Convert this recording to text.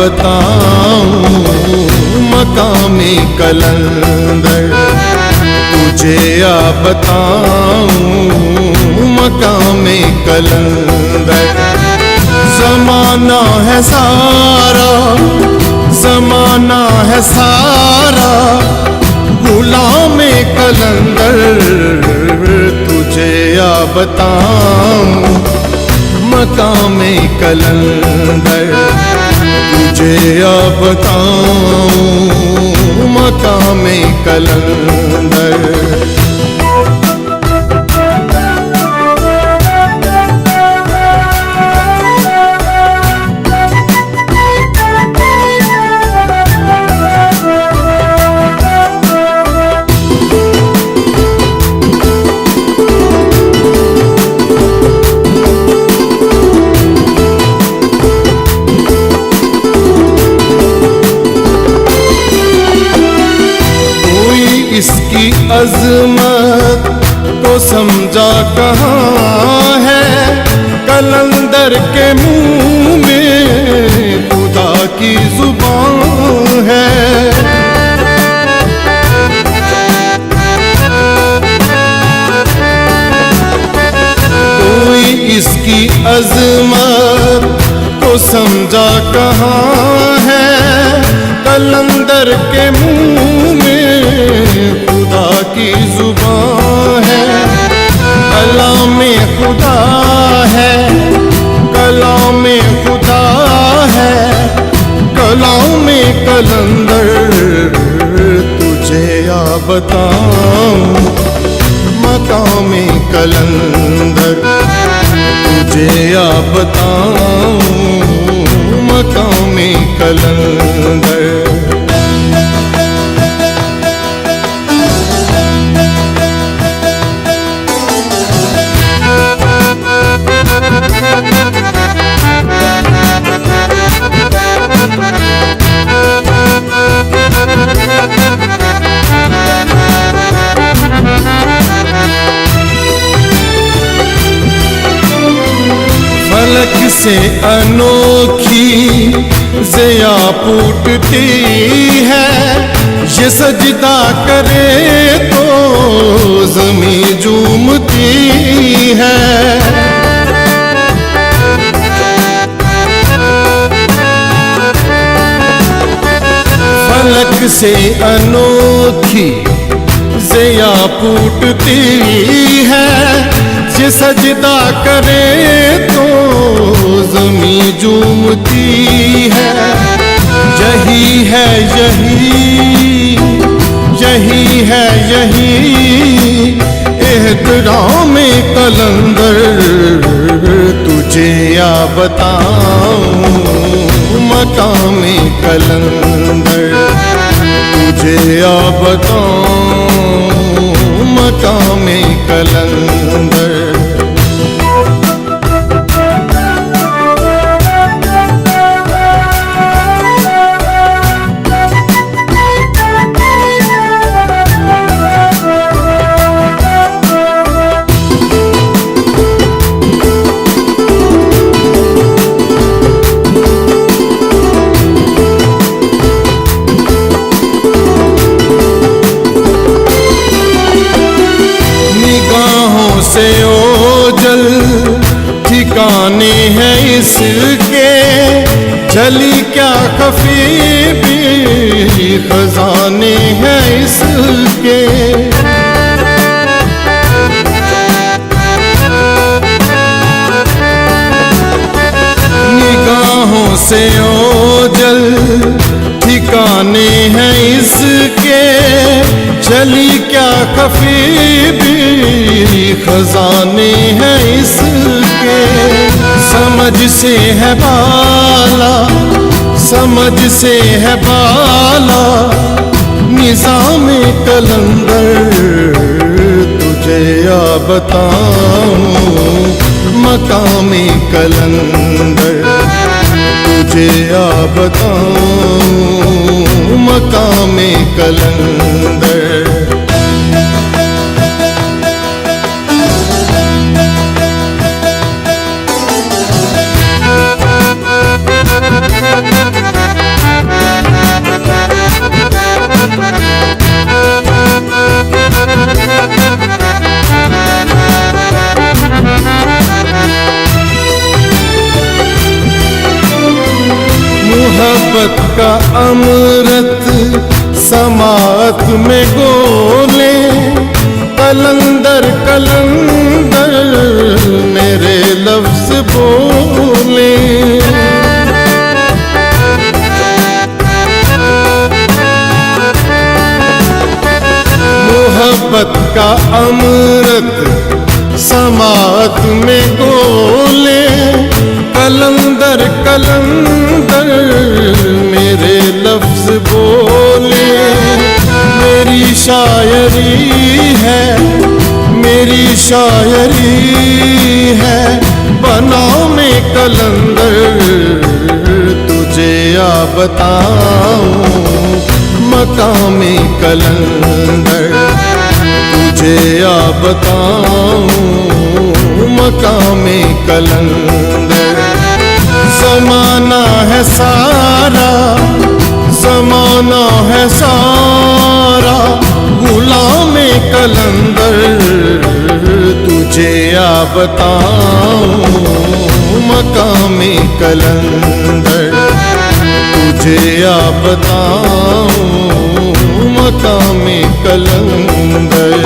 बताऊं मकामे कलंदर, तुझे या बताऊं मकामे कलंदर। ज़माना है सारा, ज़माना है सारा गुलामे कलंदर, तुझे या बताऊं मकामे कलंदर, तुझे या बताऊं मकामे कलंदर। इसकी अज़मत को समझा कहाँ है, कलंदर के मुंह में खुदा की जुबान है। कोई इसकी अज़मत को समझा कहाँ है, कलंदर के मुंह में खुदा की जुबान है। कलामे खुदा है, कलामे खुदा है, कलामे कलंदर, तुझे या बताऊं मकामे कलंदर, तुझे या बताऊं मकामे कलंदर। फलक से अनोखी ज़िया फूटती है, ये सजदा करे तो ज़मीं झूमती है। फलक से अनोखी ज़िया फूटती है, ये सजदा करे तो ज़मीं झूमती है। यही है यही, यही है यही एहतरामे कलंदर, तुझे या बताऊं मकामे कलंदर, तुझे या बताऊं मकामे कलंदर। से ओझल ठिकाने हैं इसके, चली क्या खफी भी खजाने हैं इसके। निगाहों से ओझल ठिकाने हैं इसके, चली क्या खफी भी खजाने हैं इसके। समझ से है बाला, समझ से है बाला निज़ामे कलंदर, तुझे या बताऊं मकामे कलंदर, तुझे या बताऊं मकामे कलंदर। समात में गोले कलंदर कलंदर मेरे लफ्ज बोले। मोहब्बत का अमृत समात में गोले कलंदर कलंदर मेरे लफ्ज बोले। मेरी शायरी है, मेरी शायरी है बनाओ में कलंदर। तुझे या बताऊं मकामे कलंदर, तुझे या बताऊं मकामे कलंदर। ज़माना है सारा, ज़माना है सारा गुलामे कलंदर। तुझे या बताऊं मकामे कलंदर, तुझे या बताऊं मकामे कलंदर।